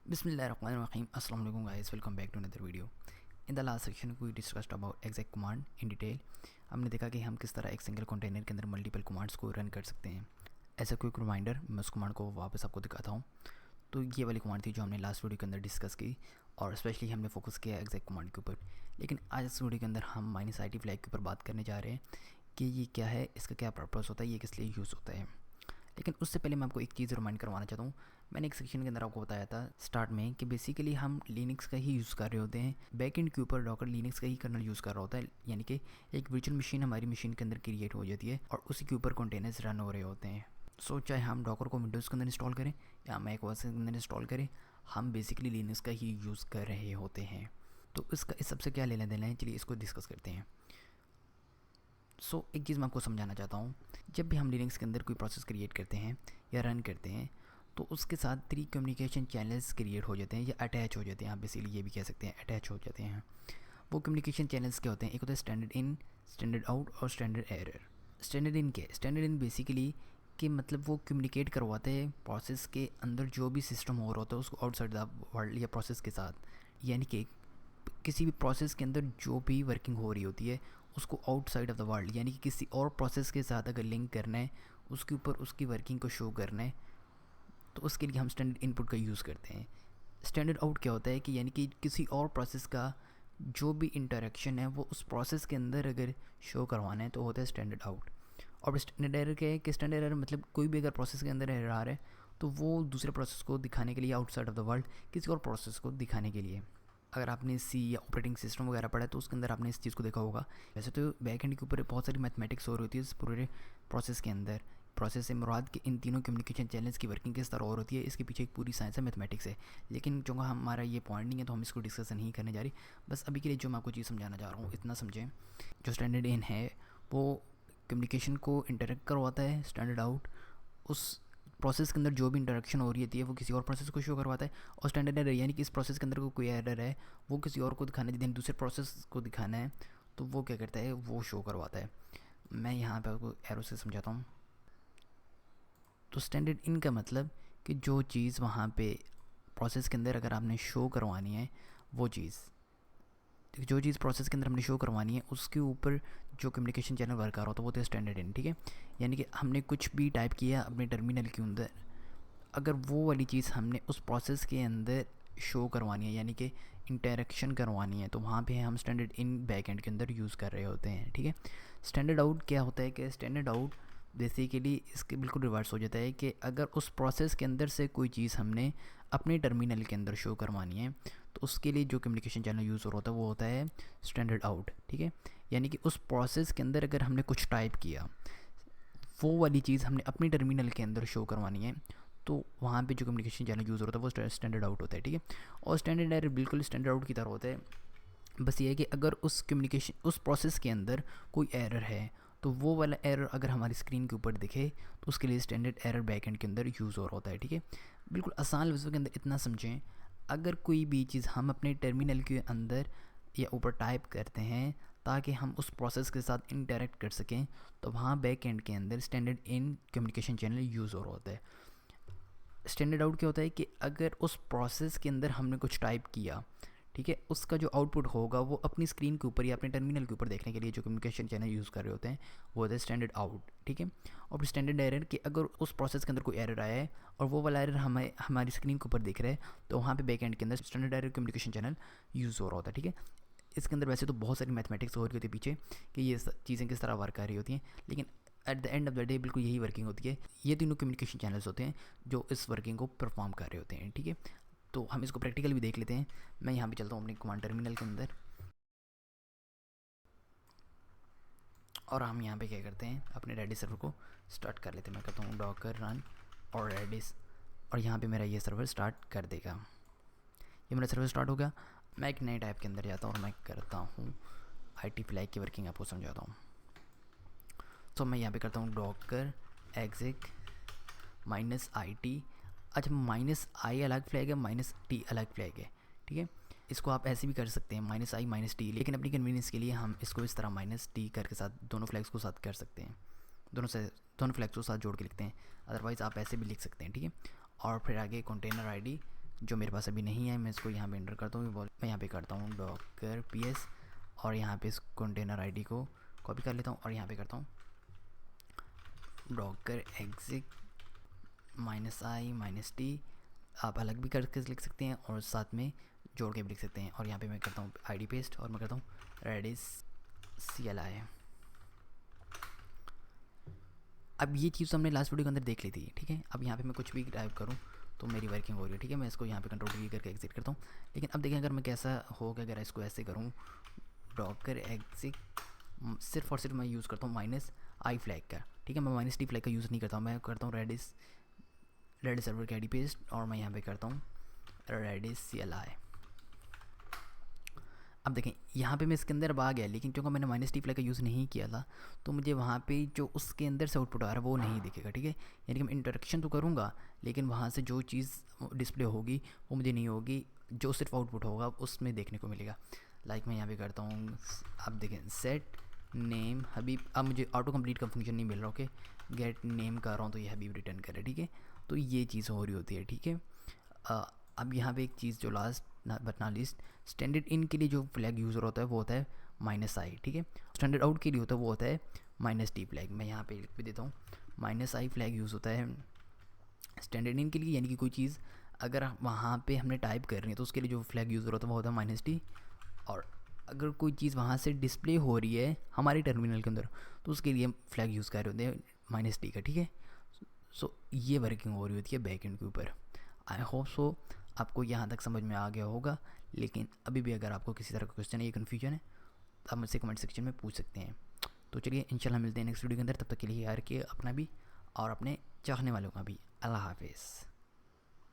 Bismillahirrahmanirrahim. Assalamu alaikum guys. Welcome back to another video. In the last section we discussed about exec command in detail. हमने देखा कि हम किस तरह एक सिंगल कंटेनर के अंदर मल्टीपल कमांड्स को रन कर सकते हैं. एज अ क्विक रिमाइंडर मैं उस कमांड को वापस आपको दिखाता हूँ. तो ये वाली कमांड थी जो हमने लास्ट वीडियो के अंदर डिस्कस की और स्पेशली हमने फोकस किया एग्जैक्ट कमांड के ऊपर. लेकिन आज इस वीडियो के अंदर हम -it फ्लैग के ऊपर बात करने जा रहे हैं कि ये क्या है, इसका क्या पर्पस होता है, ये किस लिए यूज़ होता है. लेकिन उससे पहले मैं आपको एक चीज़ रिमाइंड करवाना चाहता हूँ. मैंने एक सेक्शन के अंदर आपको बताया था स्टार्ट में कि बेसिकली हम लिनक्स का ही यूज़ कर रहे होते हैं. बैक एंड के ऊपर डॉकर लिनक्स का ही कर्नल यूज़ कर रहा होता है, यानी कि एक वर्चुअल मशीन हमारी मशीन के अंदर क्रिएट हो जाती है और उसी के ऊपर कंटेनर्स रन हो रहे होते हैं. सो चाहे हम डॉकर को विंडोज़ के अंदर इंस्टॉल करें या मैक ओएस के अंदर इंस्टॉल करें, हम बेसिकली लिनक्स का ही यूज़ कर रहे होते हैं. तो इसका इस सबसे क्या लेना देना है, चलिए इसको डिस्कस करते हैं. एक चीज़ मैं आपको समझाना चाहता हूँ. जब भी हम लिनक्स के अंदर कोई प्रोसेस क्रिएट करते हैं या रन करते हैं तो उसके साथ 3 कम्युनिकेशन चैनल्स क्रिएट हो जाते हैं या अटैच हो जाते हैं. आप बेसिकली ये भी कह सकते हैं अटैच हो जाते हैं. वो कम्युनिकेशन चैनल्स क्या होते हैं? एक होता है स्टैंडर्ड इन, स्टैंडर्ड आउट और स्टैंडर्ड एरर. स्टैंडर्ड इन क्या है? स्टैंडर्ड इन बेसिकली कि मतलब वो कम्युनिकेट करवाते हैं प्रोसेस के अंदर जो भी सिस्टम हो रहा होता है उसको आउटसाइड द वर्ल्ड या प्रोसेस के साथ. यानी कि किसी भी प्रोसेस के अंदर जो भी वर्किंग हो रही होती है उसको आउटसाइड ऑफ द वर्ल्ड यानी कि किसी और प्रोसेस के साथ अगर लिंक करना है, उसके ऊपर उसकी वर्किंग को शो करना है, तो उसके लिए हम स्टैंडर्ड इनपुट का यूज़ करते हैं. स्टैंडर्ड आउट क्या होता है कि यानी कि किसी और प्रोसेस का जो भी इंटरेक्शन है वो उस प्रोसेस के अंदर अगर शो करवाना है तो होता है स्टैंडर्ड आउट. और स्टैंडर्ड एरर क्या है कि स्टैंडर्ड एरर मतलब कोई भी अगर प्रोसेस के अंदर एरर आ रहा है तो वो दूसरे प्रोसेस को दिखाने के लिए आउटसाइड ऑफ द वर्ल्ड किसी और प्रोसेस को दिखाने के लिए. अगर आपने सी या ऑपरेटिंग सिस्टम वगैरह पढ़ा है तो उसके अंदर आपने इस चीज़ को देखा होगा. वैसे तो बैक एंड के ऊपर बहुत सारी मैथमेटिक्स हो रही होती है इस पूरे प्रोसेस के अंदर. प्रोसेस से मुराद कि इन तीनों कम्युनिकेशन चैनल्स की वर्किंग किस तरह और होती है, इसके पीछे एक पूरी साइंस है, मैथमेटिक्स है. लेकिन चूँकि हमारा ये पॉइंट नहीं है तो हम इसको डिस्कस नहीं करने जा रही. बस अभी के लिए जो मैं आपको चीज़ समझाना चाह रहा हूँ इतना समझें. जो स्टैंडर्ड इन है वो कम्युनिकेशन को इंटरेक्ट करवाता है. स्टैंडर्ड आउट उस प्रोसेस के अंदर जो भी इंटरेक्शन हो रही होती है वो किसी और प्रोसेस को शो करवाता है. और स्टैंडर्ड एरर यानी कि इस प्रोसेस के अंदर कोई एरर है वो किसी और को दिखाना है, यदि दूसरे प्रोसेस को दिखाना है तो वो क्या करता है, वो शो करवाता है. मैं यहाँ पे आपको एरो से समझाता हूँ. तो स्टैंडर्ड इन का मतलब कि जो चीज़ वहाँ पे प्रोसेस के अंदर अगर आपने शो करवानी है, वो चीज़ जो चीज़ प्रोसेस के अंदर हमने शो करवानी है उसके ऊपर जो कम्युनिकेशन चैनल वर्क कर रहा होता है वो तो स्टैंडर्ड इन. ठीक है, यानी कि हमने कुछ भी टाइप किया अपने टर्मिनल के अंदर, अगर वो वाली चीज़ हमने उस प्रोसेस के अंदर शो करवानी है यानी कि इंटरेक्शन करवानी है तो वहाँ पे हम स्टैंडर्ड इन बैक एंड के अंदर यूज़ कर रहे होते हैं. ठीक है. स्टैंडर्ड आउट क्या होता है कि स्टैंडर्ड आउट बेसिकली इसके बिल्कुल रिवर्स हो जाता है कि अगर उस प्रोसेस के अंदर से कोई चीज़ हमने अपने टर्मिनल के अंदर शो करवानी है तो उसके लिए जो कम्युनिकेशन चैनल यूज़ हो रहा होता है वो होता है स्टैंडर्ड आउट. ठीक है, यानी कि उस प्रोसेस के अंदर अगर हमने कुछ टाइप किया वो वाली चीज़ हमने अपनी टर्मिनल के अंदर शो करवानी है तो वहाँ पे जो कम्युनिकेशन चैनल यूज़ होता है वो स्टैंडर्ड आउट होता है. ठीक है, और स्टैंडर्ड एरर बिल्कुल स्टैंडर्ड आउट की तरह होता है. बस ये है कि अगर उस प्रोसेस के अंदर कोई एरर है तो वो वाला एरर अगर हमारी स्क्रीन के ऊपर दिखे तो उसके लिए स्टैंडर्ड एरर बैक एंड के अंदर यूज़ हो रहा होता है. ठीक है, बिल्कुल आसान लफ्ज़ों के अंदर इतना समझें, अगर कोई भी चीज़ हम अपने टर्मिनल के अंदर या ऊपर टाइप करते हैं ताकि हम उस प्रोसेस के साथ इंटरेक्ट कर सकें तो वहाँ बैक एंड के अंदर standard in communication channel use हो रहा होता है. स्टैंडर्ड आउट क्या होता है कि अगर उस प्रोसेस के अंदर हमने कुछ टाइप किया, ठीक है, उसका जो आउटपुट होगा वो अपनी स्क्रीन के ऊपर या अपने टर्मिनल के ऊपर देखने के लिए जो कम्युनिकेशन चैनल यूज़ कर रहे होते हैं वो होता है स्टैंडर्ड आउट. ठीक है, और स्टैंडर्ड एरर कि अगर उस प्रोसेस के अंदर कोई एरर आया है और वो वाला एरर हमारी स्क्रीन के ऊपर दिख रहा है तो वहाँ पे बैक एंड के अंदर standard error communication channel use हो रहा होता है. ठीक है, इसके अंदर वैसे तो बहुत सारी मैथमेटिक्स हो रही होती है पीछे कि ये चीज़ें किस तरह वर्क कर रही होती हैं, लेकिन at the end of the day बिल्कुल यही वर्किंग होती है. ये तीनों कम्युनिकेशन चैनल्स होते हैं जो इस वर्किंग को परफॉर्म कर रहे होते हैं. ठीक है, तो हम इसको प्रैक्टिकल भी देख लेते हैं. मैं यहाँ पे चलता हूँ अपने कमांड टर्मिनल के अंदर और हम यहाँ पे क्या करते हैं, अपने रेडिस सर्वर को स्टार्ट कर लेते हैं. मैं कहता हूँ डॉकर रन और रेडिस और यहाँ पे मेरा ये सर्वर स्टार्ट कर देगा. ये मेरा सर्वर स्टार्ट हो गया. मैं एक नए टाइप के अंदर जाता हूँ और मैं करता हूँ IT फ्लैग की वर्किंग आपको समझाता हूँ. तो मैं यहाँ पे करता हूँ डॉकर एग्जिक -IT. अच्छा, -i अलग फ्लैग है, -t अलग फ्लैग है. ठीक है, इसको आप ऐसे भी कर सकते हैं -i -t, लेकिन अपनी कन्वीनियंस के लिए हम इसको इस तरह -t करके साथ दोनों फ्लैग्स को साथ कर सकते हैं. दोनों फ्लैग्स को साथ जोड़ के लिखते हैं. अदरवाइज़ आप ऐसे भी लिख सकते हैं. ठीक है, और फिर आगे कंटेनर ID जो मेरे पास अभी नहीं है, मैं इसको यहाँ पे एंटर करता हूँ। मैं यहाँ पे करता हूँ डॉकर ps और यहाँ पे इस कंटेनर आईडी को कॉपी कर लेता हूँ और यहाँ पे करता हूँ डॉकर exec -i-t। आप अलग भी करके लिख सकते हैं और साथ में जोड़ के भी लिख सकते हैं। और यहाँ पे मैं करता हूँ आईडी पेस्ट और मैं करता हूँ redis CLI। अब ये चीज़ तो हमने लास्ट वीडियो के अंदर देख ली थी, ठीक है। अब यहाँ पे मैं कुछ भी टाइप करूँ तो मेरी वर्किंग हो रही है, ठीक है। मैं इसको यहाँ पे कंट्रोल V करके एग्जिट करता हूँ। लेकिन अब देखें अगर मैं कैसा होगा, अगर इसको ऐसे करूँ डॉकर exec, सिर्फ और सिर्फ मैं यूज़ करता हूँ -i फ्लैग का, ठीक है। मैं -t फ्लैग का यूज़ नहीं करता हूँ, मैं करता हूँ redis सर्वर की आईडी पेस्ट और मैं यहाँ पे करता हूँ redis CLI। अब देखें यहाँ पे मैं इसके अंदर अब आ गया, लेकिन क्योंकि मैंने -t फ्लैग का यूज़ नहीं किया था तो मुझे वहाँ पे जो उसके अंदर से आउटपुट आ रहा है वो नहीं दिखेगा, ठीक है। यानी कि मैं इंटरेक्शन तो करूँगा लेकिन वहाँ से जो चीज़ डिस्प्ले होगी वो मुझे नहीं होगी, जो सिर्फ आउटपुट होगा उसमें देखने को मिलेगा। लाइक मैं यहाँ पे करता हूँ, अब देखें सेट नेम हबीब। अब मुझे ऑटो कंप्लीट का फंक्शन नहीं मिल रहा, ओके। गेट नेम कर रहा हूँ तो ये हबीब रिटर्न करे, ठीक है। तो ये चीज़ हो रही होती है, ठीक है। अब यहाँ पे एक चीज़ जो last but not least, standard in के लिए जो फ्लैग यूज़र होता है वो होता है -i, ठीक है। स्टैंडर्ड आउट के लिए होता है वो होता है -t फ्लैग। मैं यहाँ पे लिख भी देता हूँ -i फ्लैग यूज़ होता है स्टैंडर्ड इन के लिए, यानी कि कोई चीज़ अगर वहाँ पे हमने टाइप कर रही है तो उसके लिए जो फ्लैग यूज़र होता है वो होता है -t। और अगर कोई चीज़ वहाँ से डिस्प्ले हो रही है हमारे टर्मिनल के अंदर तो उसके लिए फ्लैग यूज़ कर रहे होते हैं -t का, ठीक है। सो ये वर्किंग हो रही होती है बैक एंड के ऊपर। आई होप सो आपको यहाँ तक समझ में आ गया होगा। लेकिन अभी भी अगर आपको किसी तरह का क्वेश्चन है या कन्फ्यूजन है तो आप मुझसे कमेंट सेक्शन में पूछ सकते हैं। तो चलिए इंशाल्लाह मिलते हैं नेक्स्ट वीडियो के अंदर। तब तक के लिए यार के अपना भी और अपने चाहने वालों का भी अल्लाह हाफिज़।